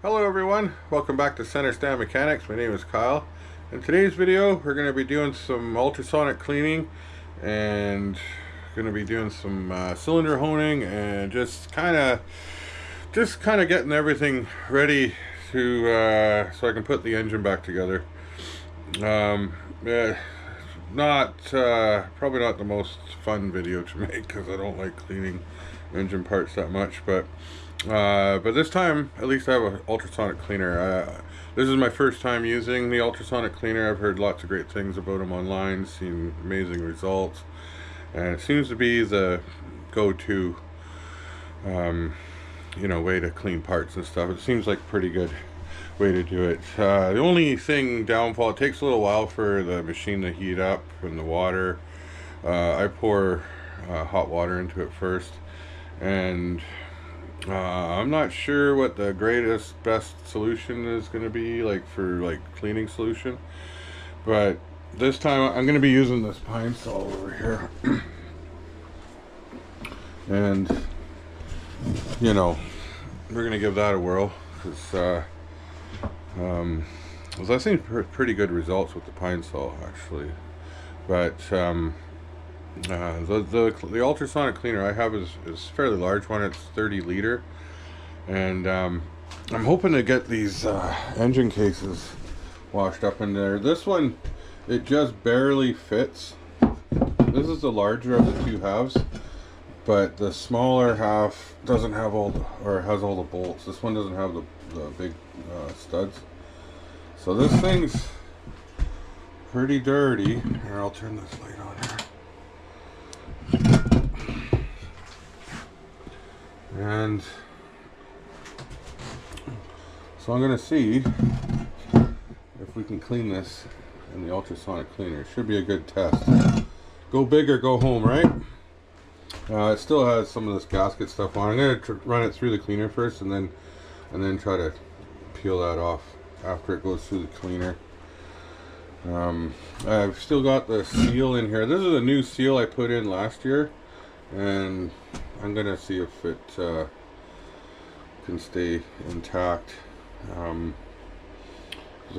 Hello everyone, welcome back to Center Stand Mechanics. My name is Kyle. In today's video we're going to be doing some ultrasonic cleaning and going to be doing some cylinder honing and just kind of getting everything ready to so I can put the engine back together. Probably not the most fun video to make because I don't like cleaning engine parts that much, but this time at least I have an ultrasonic cleaner. This is my first time using the ultrasonic cleaner. I've heard lots of great things about them online, seen amazing results, and it seems to be the go-to way to clean parts and stuff. It seems like a pretty good way to do it. The only downfall, it takes a little while for the machine to heat up and the water. I pour hot water into it first, and I'm not sure what the best solution is going to be for cleaning solution, but this time I'm going to be using this pine saw over here. And we're going to give that a whirl because I've seen pretty good results with the pine saw actually. But the ultrasonic cleaner I have is a fairly large one. It's 30 liter, and I'm hoping to get these engine cases washed up in there. This one, it just barely fits. This is the larger of the two halves, but the smaller half doesn't have has all the bolts. This one doesn't have the big studs. So this thing's pretty dirty. Here, I'll turn this light on here. And so I'm going to see if we can clean this in the ultrasonic cleaner. It should be a good test. Go big or go home, right? It still has some of this gasket stuff on. I'm going to run it through the cleaner first, and then try to peel that off after it goes through the cleaner. I've still got the seal in here. This is a new seal I put in last year, and I'm gonna see if it can stay intact, because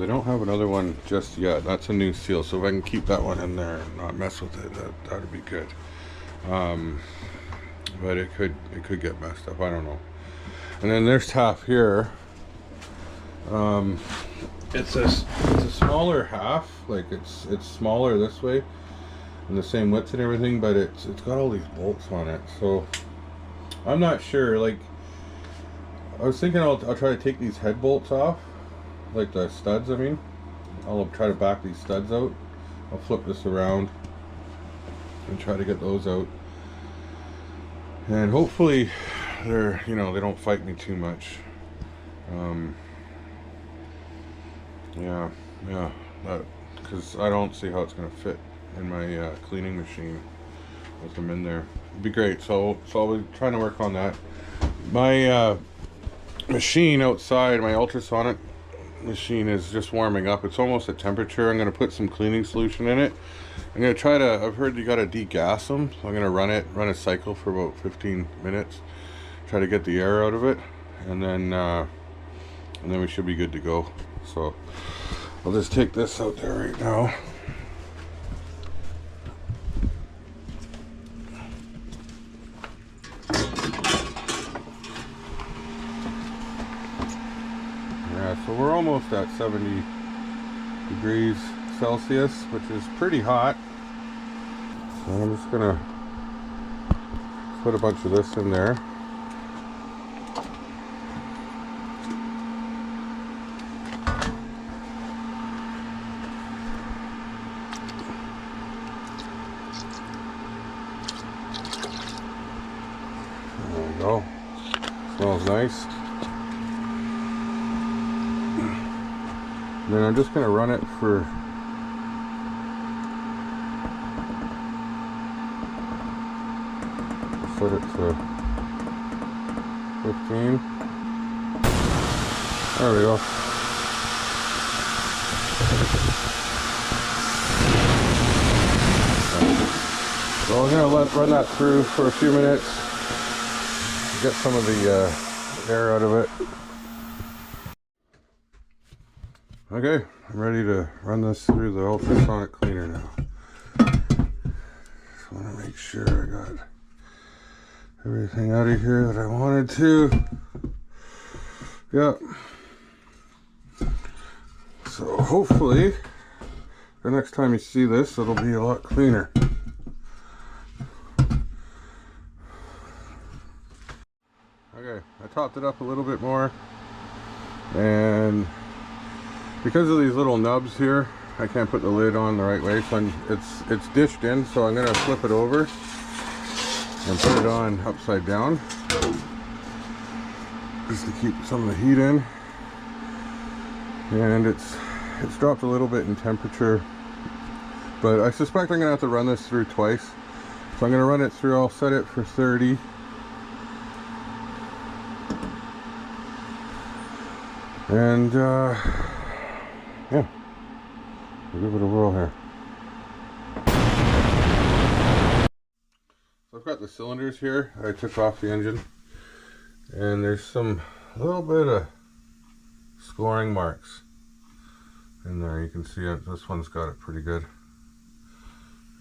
I don't have another one just yet. That's a new seal, so if I can keep that one in there and not mess with it, that would be good. But it could get messed up, I don't know. And then there's half here. It's a smaller half, like it's smaller this way and the same width and everything, but it's got all these bolts on it, so I'm not sure. Like, I was thinking I'll try to take these head bolts off, like the studs. I mean, I'll try to back these studs out. I'll flip this around and try to get those out, and hopefully they don't fight me too much. Yeah, because I don't see how it's going to fit in my cleaning machine with them in there. It'd be great, so I'll be trying to work on that. My machine outside, my ultrasonic machine, is just warming up. It's almost at temperature. I'm going to put some cleaning solution in it. I'm going to try to, I've heard you got to degas them, so I'm going to run a cycle for about 15 minutes, try to get the air out of it, and then we should be good to go. So I'll just take this out there right now. Yeah, so we're almost at 70 degrees Celsius, which is pretty hot. So I'm just gonna put a bunch of this in there. Oh, smells nice. Then I'm just going to run it for set it to 15. There we go. So I'm going to run that through for a few minutes. Get some of the air out of it. Okay, I'm ready to run this through the ultrasonic cleaner now. Just want to make sure I got everything out of here that I wanted to. Yep. So hopefully the next time you see this, it'll be a lot cleaner. Okay, I topped it up a little bit more, and because of these little nubs here, I can't put the lid on the right way, so it's dished in, so I'm gonna flip it over and put it on upside down just to keep some of the heat in. And it's dropped a little bit in temperature, but I suspect I'm gonna have to run this through twice. So I'm gonna run it through, I'll set it for 30. And yeah, we'll give it a whirl here. So I've got the cylinders here. I took off the engine, and there's a little bit of scoring marks in there. You can see it. This one's got it pretty good.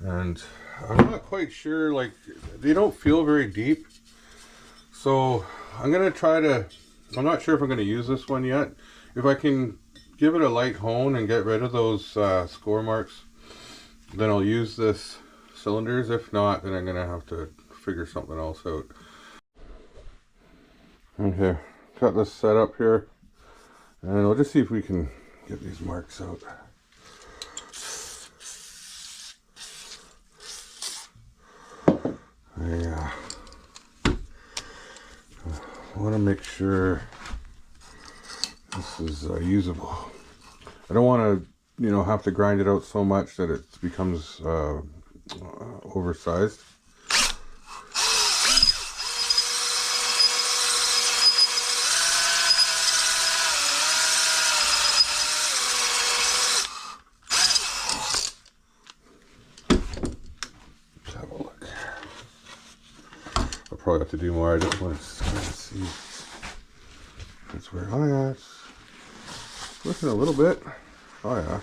And I'm not quite sure, like, they don't feel very deep. So I'm gonna try to, I'm not sure if I'm gonna use this one yet. If I can give it a light hone and get rid of those score marks, then I'll use this cylinders. If not, then I'm gonna have to figure something else out. Okay, got this set up here, and we'll just see if we can get these marks out. I want to make sure this is usable. I don't want to, have to grind it out so much that it becomes oversized. Let's have a look. I'll probably have to do more. I just want to kind of see. That's where it's looking a little bit. Oh yeah.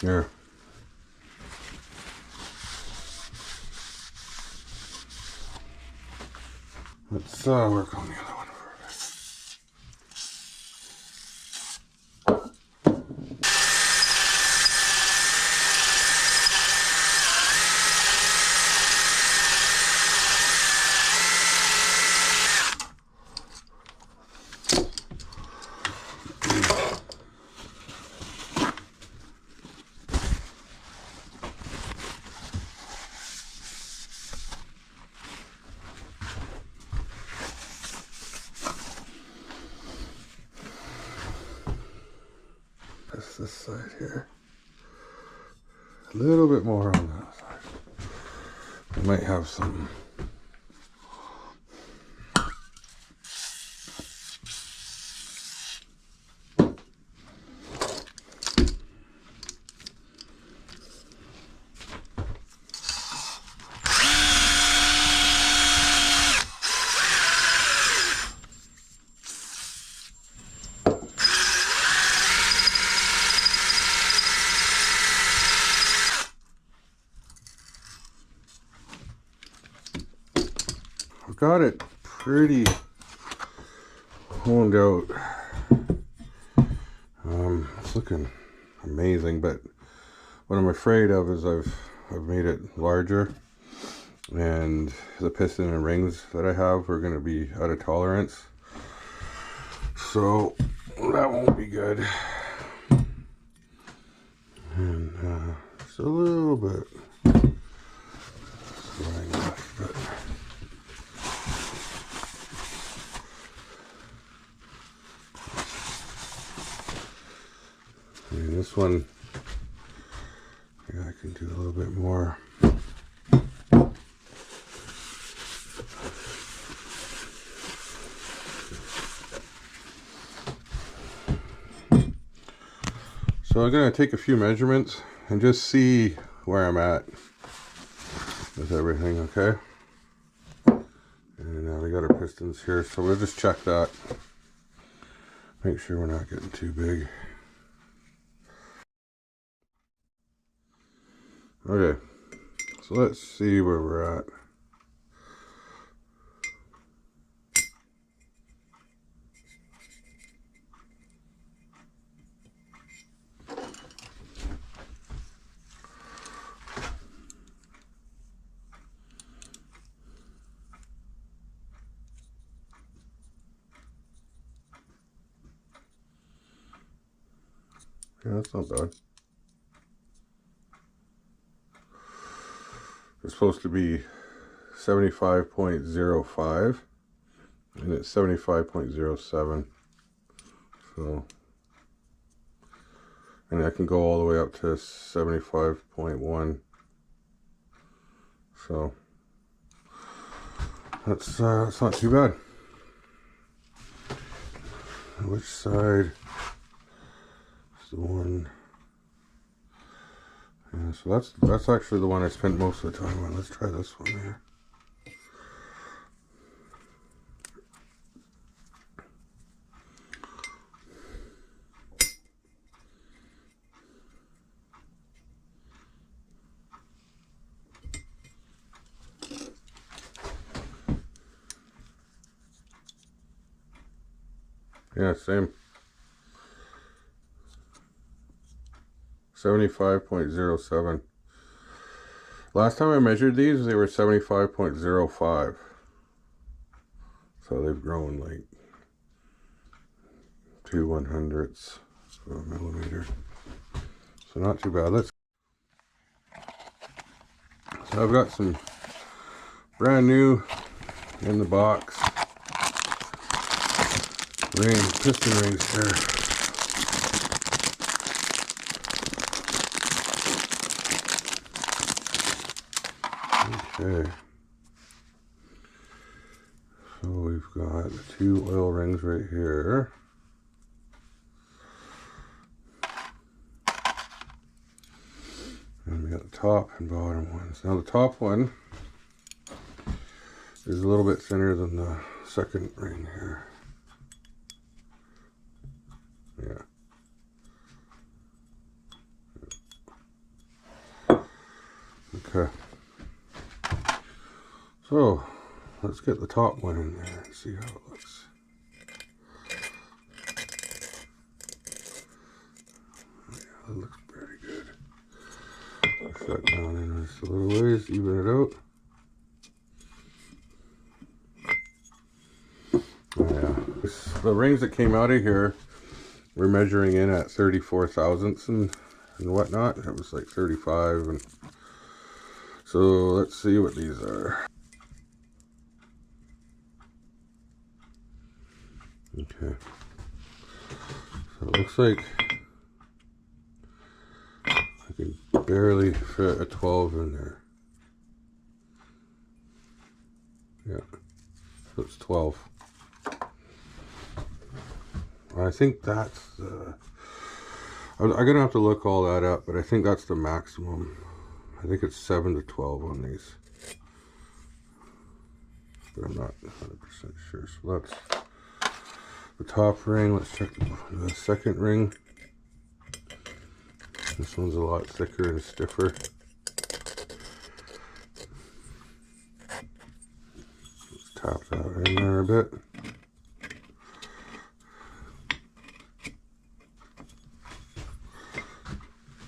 There. Let's work on the other one for a bit. This side here, a little bit more on that side. I might have some got it pretty honed out. It's looking amazing, but what I'm afraid of is I've made it larger, and the piston and rings that I have are going to be out of tolerance, so that won't be good. And just a little bit running left, but this one, Maybe I can do a little bit more. So I'm going to take a few measurements and just see where I'm at with everything, okay? And now we got our pistons here, so we'll just check that. Make sure we're not getting too big. Okay, so let's see where we're at. Yeah, that's not bad. It's supposed to be 75.05 and it's 75.07. So, and I can go all the way up to 75.1. So that's not too bad. Which side is the one? Yeah, so that's actually the one I spent most of the time on. Let's try this one here. Yeah, same. 75.07. Last time I measured these, they were 75.05. So they've grown like 2/100ths of a millimeter. So not too bad. So I've got some brand new in the box piston rings here. Okay, so we've got the 2 oil rings right here. And we got the top and bottom ones. Now the top one is a little bit thinner than the second ring here. Yeah. Okay. So let's get the top one in there and see how it looks. Yeah, that looks pretty good. Push that down in just a little ways, even it out. Yeah, the rings that came out of here were measuring in at 34 thousandths and whatnot. It was like 35, and so let's see what these are. Okay, so it looks like I can barely fit a 12 in there. Yeah, so it's 12. I think that's I'm gonna have to look all that up, but I think that's the maximum. I think it's 7 to 12 on these, but I'm not 100% sure. So that's the top ring. Let's check the second ring. This one's a lot thicker and stiffer. Let's tap that in there a bit.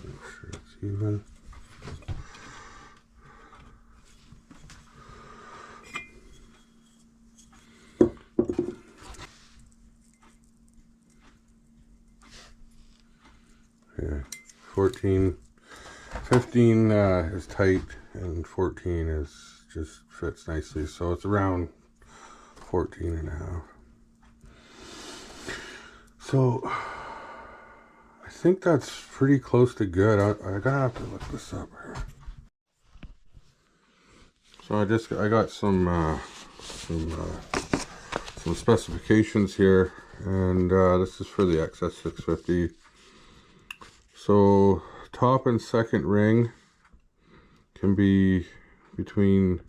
Make sure it's even. Yeah, 15 is tight and 14 is just fits nicely, so it's around 14 and a half. So I think that's pretty close to good. I'm gonna have to look this up here. So I got some specifications here, and this is for the XS650. So top and second ring can be between,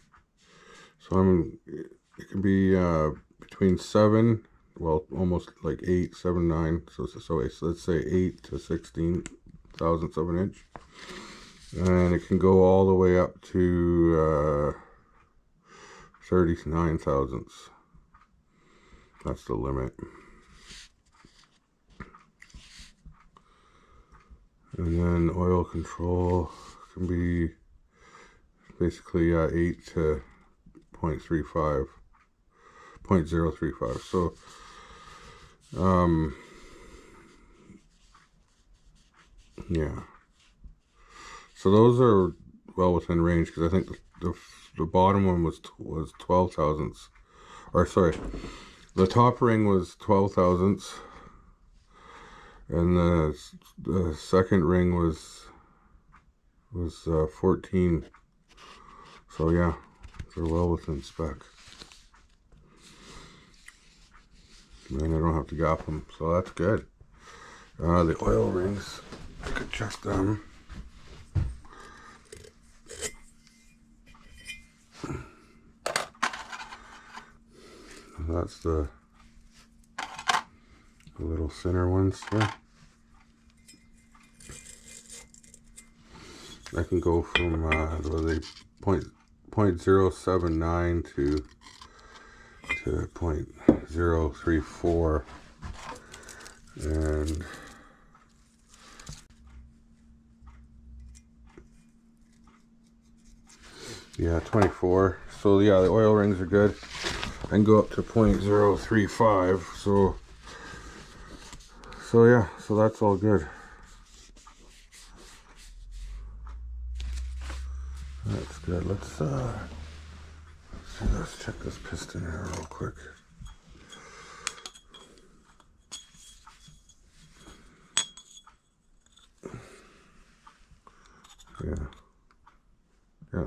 it can be between 7, well, almost like 8, 7, 9. So let's say 8 to 16 thousandths of an inch, and it can go all the way up to 39 thousandths. That's the limit. And then oil control can be basically 8 to 0.35, 0.035. So yeah, so those are well within range, because I think the bottom one was 12 thousandths, or sorry, the top ring was 12 thousandths, and the second ring was 14. So yeah, they're well within spec. And I don't have to gap them, so that's good. The oil rings, I could check them. That's the little thinner ones here. I can go from the 0.079 to 0.034, and yeah, 24. So yeah, the oil rings are good. I can go up to 0.035. So yeah, so that's all good. That's good. Let's check this piston here real quick. Yeah,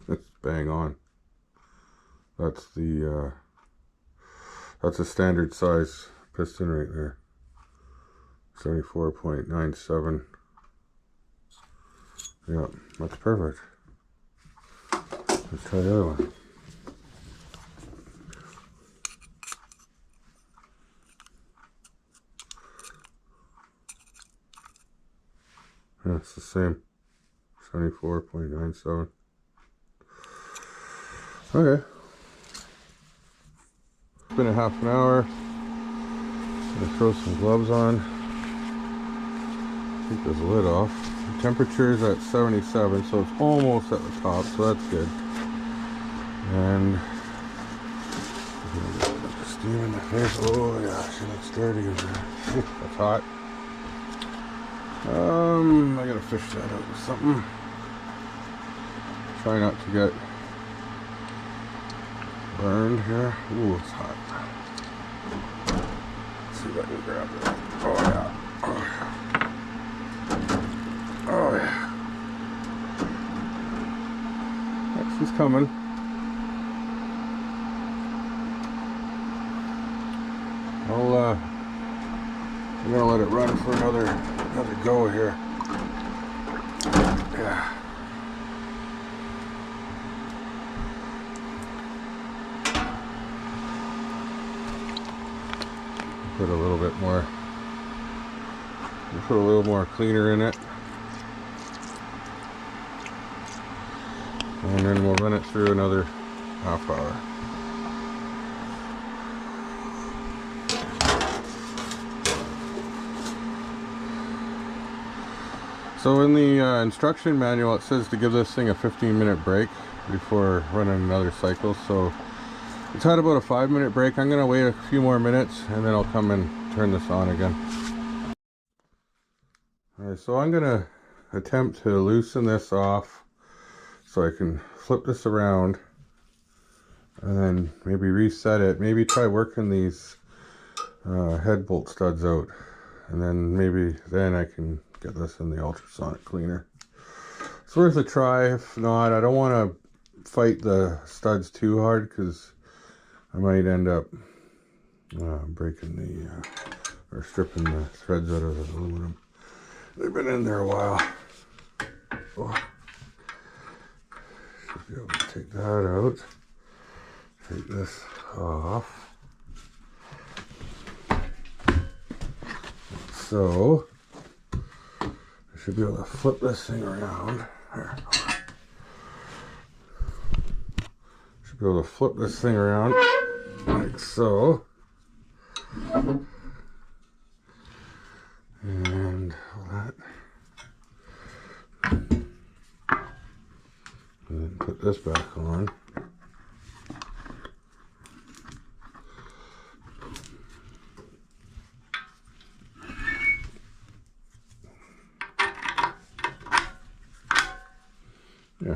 that's bang on. That's a standard size piston right there. 74.97. Yeah, that's perfect. Let's try the other one. Yeah, it's the same. 74.97. Okay. It's been a half an hour. I'm gonna throw some gloves on. Take this lid off. The temperature is at 77, so it's almost at the top, so that's good. And get the steam in the face. Oh my gosh, it looks dirty in there. That's hot. I gotta fish that out with something. Try not to get burned here. Ooh, it's hot. Let's see if I can grab it. Oh yeah. Oh yeah. Oh yeah. She's coming. I'm gonna let it run for another go here. Yeah. Put a little bit more. Put a little more cleaner in it, and then we'll run it through another half hour. So in the instruction manual, it says to give this thing a 15-minute break before running another cycle. So it's had about a 5-minute break. I'm going to wait a few more minutes and then I'll come and turn this on again. Alright, so I'm going to attempt to loosen this off so I can flip this around and then maybe reset it. Maybe try working these head bolt studs out and then maybe then I can get this in the ultrasonic cleaner. It's worth a try. If not, I don't want to fight the studs too hard because I might end up breaking the or stripping the threads out of the aluminum. They've been in there a while. Oh. Should be able to take that out. Take this off. So I should be able to flip this thing around. There. Should be able to flip this thing around like so. And that. And then put this back on. Yeah.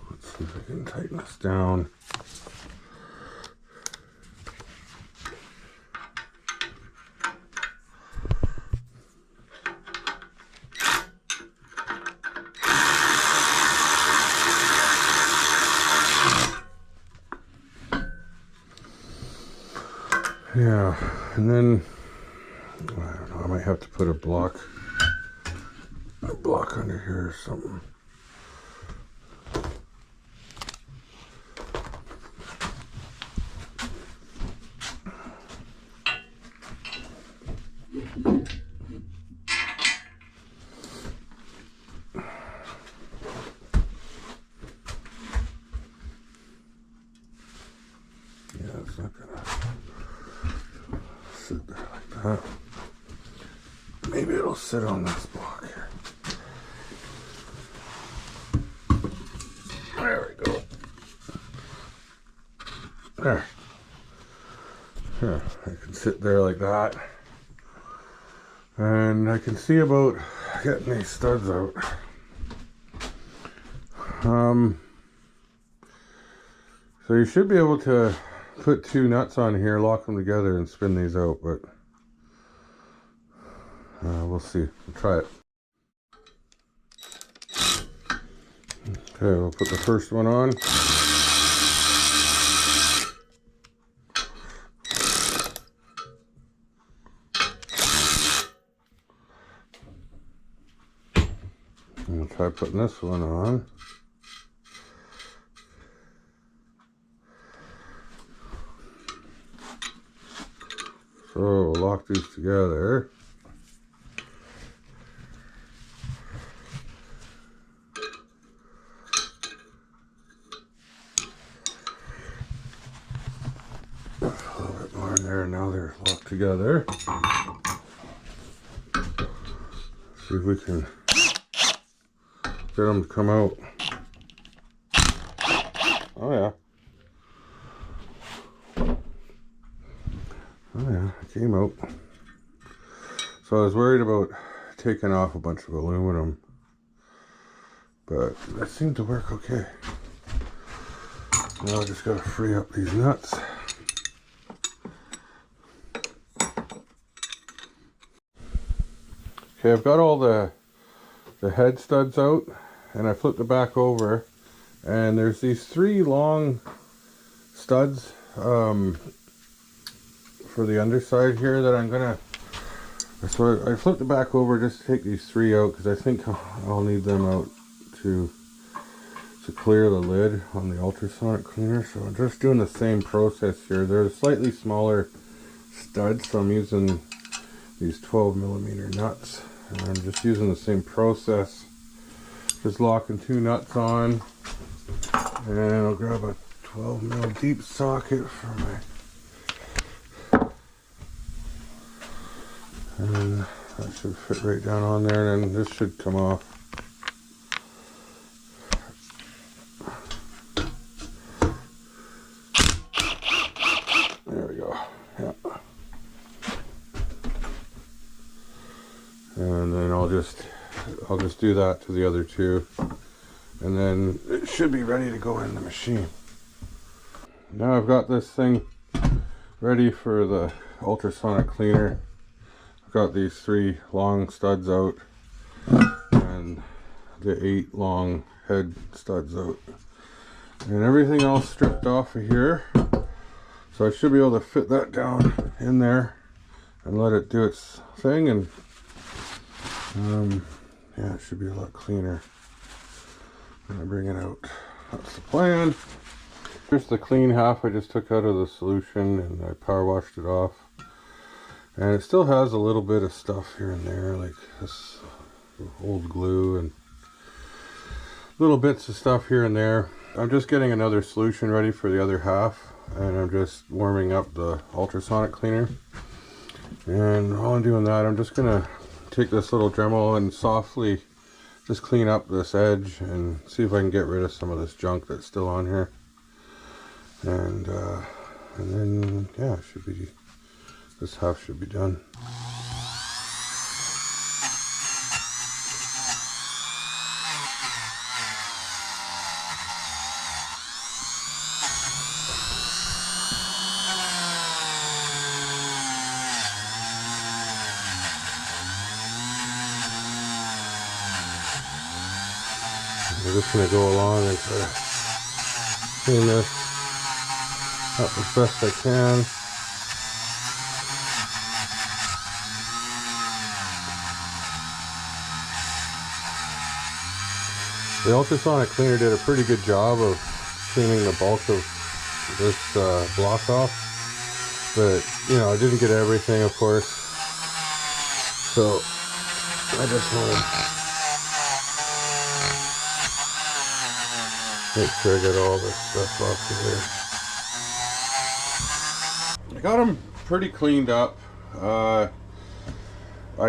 Let's see if I can tighten this down. Yeah, and then I don't know, I might have to put a block under here or something. Yeah, it's not gonna sit there like that. Maybe it'll sit on this block here. There we go. There. Yeah, I can sit there like that. And I can see about getting these studs out. So you should be able to put two nuts on here, lock them together, and spin these out, but we'll see. We'll try it. Okay, we'll put the first one on. And we'll try putting this one on. So we'll lock these together. A little bit more in there, now they're locked together. See if we can get them to come out. Oh yeah. Oh yeah, it came out. So I was worried about taking off a bunch of aluminum, but that seemed to work okay. Now I just gotta free up these nuts. Okay, I've got all the head studs out, and I flipped it back over, and there's these three long studs for the underside here that I'm gonna, so I flipped it back over just to take these three out because I think I'll need them out to clear the lid on the ultrasonic cleaner. So I'm just doing the same process here. They're slightly smaller studs, so I'm using these 12mm nuts, and I'm just using the same process, just locking two nuts on, and I'll grab a 12mm deep socket for my, and that should fit right down on there, and then this should come off. There we go. Yeah. And then I'll just do that to the other two. and then it should be ready to go in the machine. Now I've got this thing ready for the ultrasonic cleaner. I've got these 3 long studs out and the 8 long head studs out, and everything else stripped off of here, so I should be able to fit that down in there and let it do its thing, and yeah, it should be a lot cleaner when I bring it out. That's the plan. Here's the clean half I just took out of the solution, and I power washed it off, and it still has a little bit of stuff here and there, like this old glue and little bits of stuff here and there. I'm just getting another solution ready for the other half, and I'm just warming up the ultrasonic cleaner. And while I'm doing that, I'm just gonna take this little Dremel and softly just clean up this edge and see if I can get rid of some of this junk that's still on here. And then yeah, it should be, this half should be done. I'm just going to go along and try to clean this up as best I can. The ultrasonic cleaner did a pretty good job of cleaning the bulk of this block off, but you know, I didn't get everything, of course, so I just want to make sure I get all this stuff off of there. I got them pretty cleaned up. I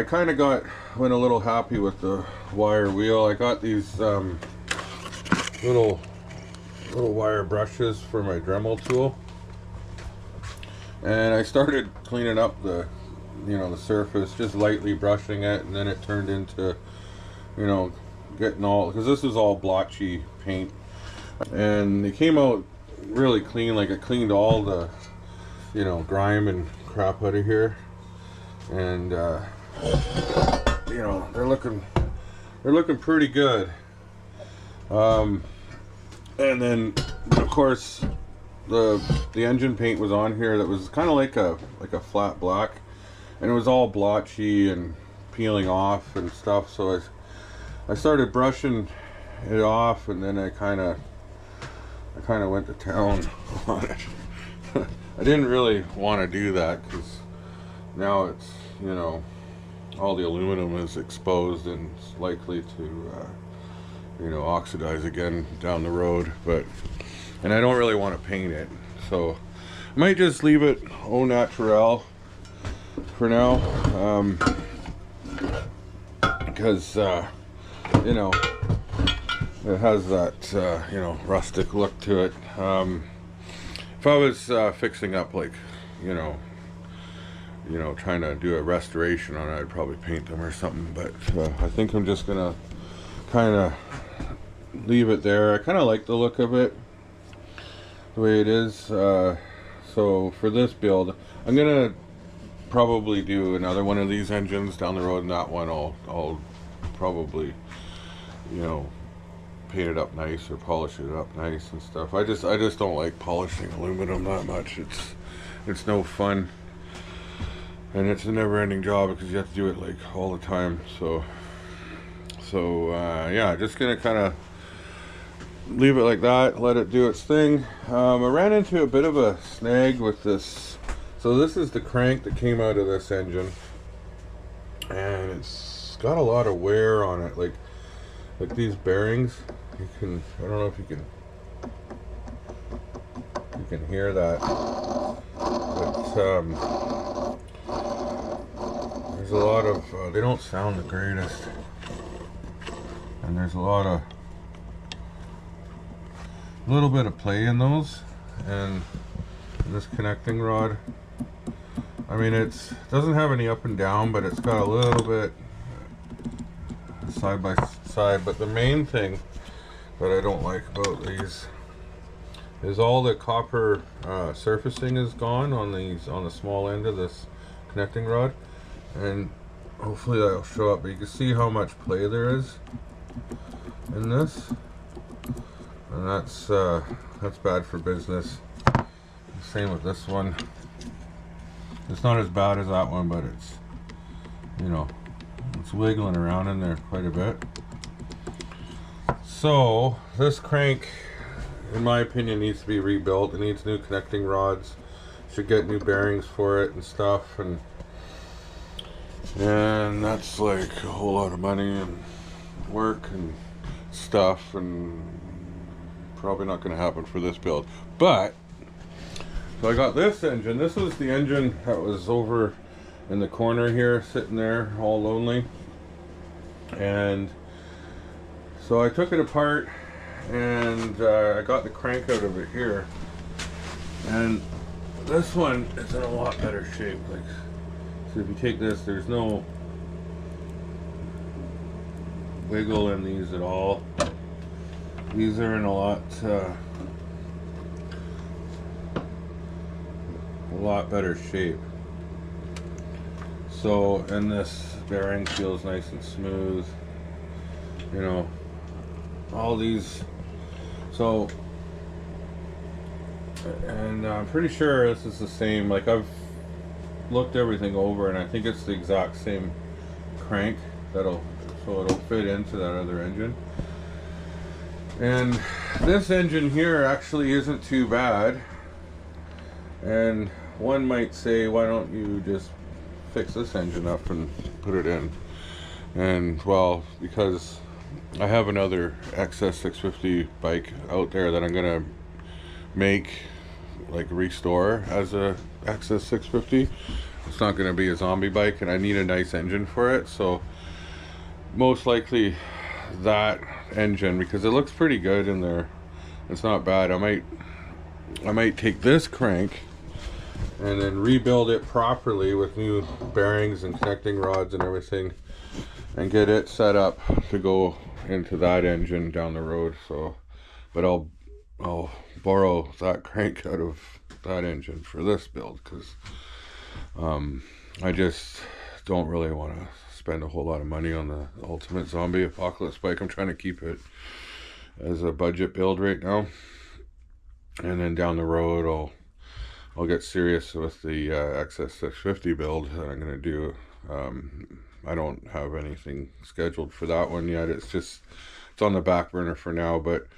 kind of went a little happy with the wire wheel. I got these little wire brushes for my Dremel tool, and I started cleaning up the surface, just lightly brushing it, and then it turned into, you know, getting all, because this is all blotchy paint. And it came out really clean, like it cleaned all the, you know, grime and crap out of here. And you know, they're looking pretty good. And then of course the engine paint was on here that was kind of like a flat black, and it was all blotchy and peeling off and stuff. So I started brushing it off, and then I kind of went to town on it. I didn't really want to do that because now it's, you know, all the aluminum is exposed and it's likely to you know, oxidize again down the road. And I don't really want to paint it, so I might just leave it au naturel for now, because you know, it has that you know, rustic look to it. If I was fixing up, like, you know, trying to do a restoration on it, I'd probably paint them or something. But I think I'm just gonna kind of leave it there. I kind of like the look of it the way it is. So for this build, I'm gonna probably do another one of these engines down the road, and that one I'll probably, you know, paint it up nice or polish it up nice and stuff. I just don't like polishing aluminum that much. It's no fun, and it's a never-ending job because you have to do it like all the time. So yeah, just gonna kind of leave it like that, let it do its thing. I ran into a bit of a snag with this. So this is the crank that came out of this engine, and it's got a lot of wear on it, like these bearings. I don't know if you can hear that, but there's a lot of they don't sound the greatest, and there's a little bit of play in those. And this connecting rod, I mean, it doesn't have any up and down, but it's got a little bit side by side. But the main thing that I don't like about these is all the copper surfacing is gone on these, on the small end of this connecting rod, and hopefully that'll show up, but you can see how much play there is in this, and that's bad for business. Same with this one. It's not as bad as that one, but it's, you know, it's wiggling around in there quite a bit. So this crank, in my opinion, needs to be rebuilt. It needs new connecting rods. Should get new bearings for it and stuff, and that's like a whole lot of money and work and stuff, and probably not going to happen for this build. But so I got this engine. This was the engine that was over in the corner here, sitting there all lonely. And so I took it apart, and I got the crank out of it here. And this one is in a lot better shape. Like, so if you take this, there's no wiggle in these at all. These are in a lot better shape. So, and this bearing feels nice and smooth, you know, all these. So, and I'm pretty sure this is the same, like I've looked everything over, and I think it's the exact same crank so it'll fit into that other engine. And this engine here actually isn't too bad, and one might say, why don't you just fix this engine up and put it in? And well, because I have another XS650 bike out there that I'm gonna make, like, restore as a XS650. It's not gonna be a zombie bike, and I need a nice engine for it, so most likely that engine, because it looks pretty good in there, it's not bad. I might take this crank and then rebuild it properly with new bearings and connecting rods and everything, and get it set up to go into that engine down the road. So, but I'll borrow that crank out of that engine for this build, because I just don't really want to spend a whole lot of money on the ultimate zombie apocalypse bike. I'm trying to keep it as a budget build right now, and then down the road I'll get serious with the XS650 build that I'm going to do. I don't have anything scheduled for that one yet. It's on the back burner for now, but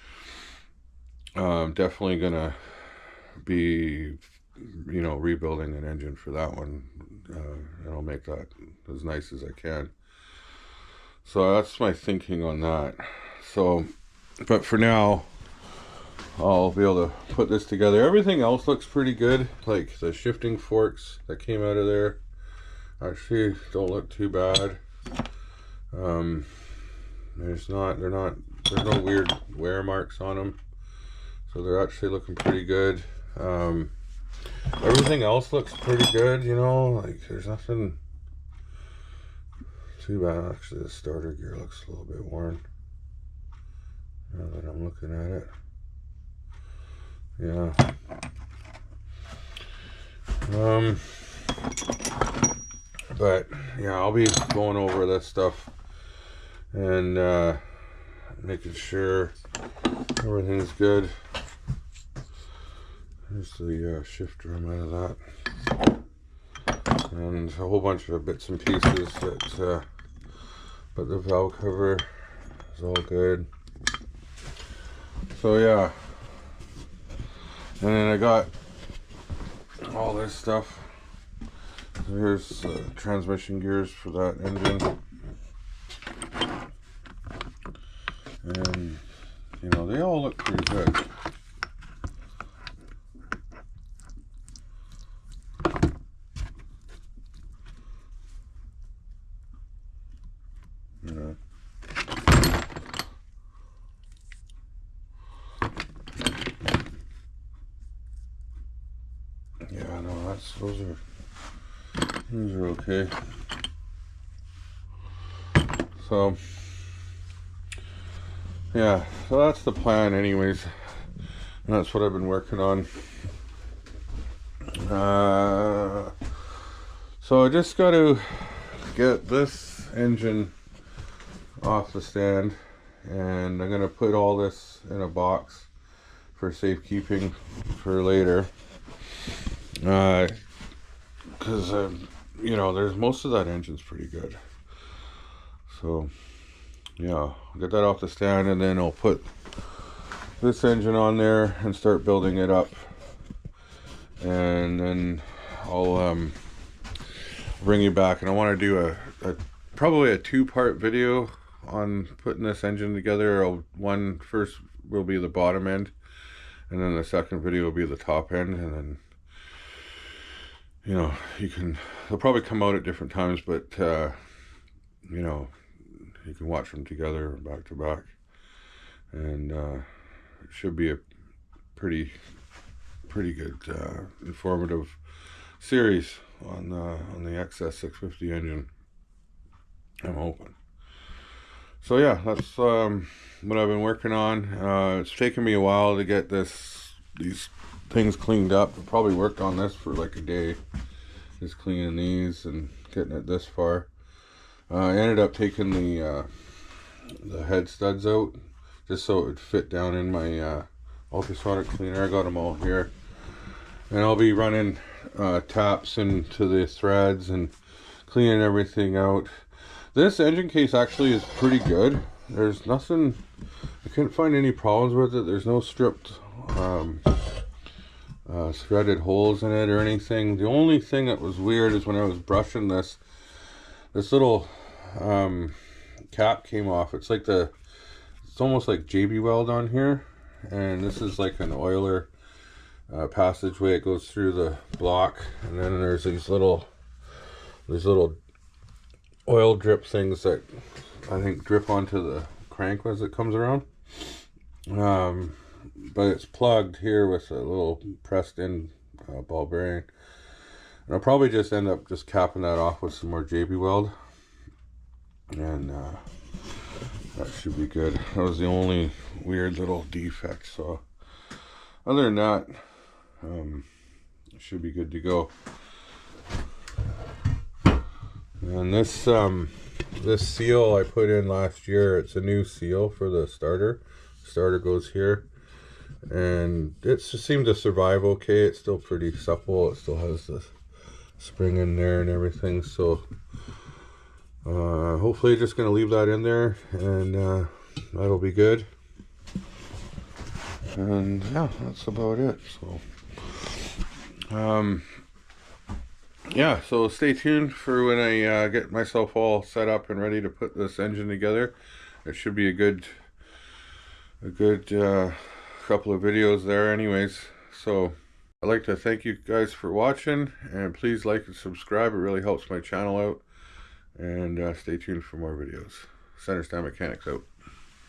definitely going to be, you know, rebuilding an engine for that one, and I'll make that as nice as I can. So that's my thinking on that. So, but for now, I'll be able to put this together. Everything else looks pretty good. Like the shifting forks that came out of there actually don't look too bad. There's no weird wear marks on them, so they're actually looking pretty good. Everything else looks pretty good, you know, like there's nothing too bad. Actually, the starter gear looks a little bit worn now that I'm looking at it. Yeah. But yeah, I'll be going over this stuff and making sure everything's good. There's the shift room out of that, and a whole bunch of bits and pieces that, but the valve cover is all good. So yeah. And then I got all this stuff. So here's transmission gears for that engine. And, you know, they all look pretty good. You know. Yeah, no, those are okay. So, yeah, so that's the plan anyways. And that's what I've been working on. So I just got to get this engine off the stand, and I'm gonna put all this in a box for safekeeping for later. Because you know, there's most of that engine's pretty good. So yeah, I'll get that off the stand, and then I'll put this engine on there and start building it up, and then I'll bring you back. And I want to do probably a two-part video on putting this engine together. One first will be the bottom end, and then the second video will be the top end, and then, you know, they'll probably come out at different times, but you know, you can watch them together back to back, and it should be a pretty good informative series on the XS650 engine, I'm hoping. So yeah, that's what I've been working on. It's taken me a while to get these things cleaned up. I probably worked on this for like a day, just cleaning these and getting it this far. I ended up taking the head studs out just so it would fit down in my ultrasonic cleaner. I got them all here, and I'll be running taps into the threads and cleaning everything out. This engine case actually is pretty good. There's nothing, I couldn't find any problems with it. There's no stripped threaded holes in it or anything. The only thing that was weird is when I was brushing this little cap came off. It's almost like JB Weld on here, and this is like an oiler passageway. It goes through the block, and then there's these little oil drip things that I think drip onto the crank as it comes around. But it's plugged here with a little pressed in ball bearing, and I'll probably just end up just capping that off with some more JB Weld, and that should be good. That was the only weird little defect. So other than that, it should be good to go. And this seal I put in last year, it's a new seal for the starter. The starter goes here, and it seemed to survive okay. It's still pretty supple. It still has the spring in there and everything. So hopefully just going to leave that in there, and that'll be good. And yeah, that's about it. So yeah, so stay tuned for when I get myself all set up and ready to put this engine together. It should be a good couple of videos there anyways. So I'd like to thank you guys for watching, and please like and subscribe. It really helps my channel out, and stay tuned for more videos. Center Stand Mechanics out.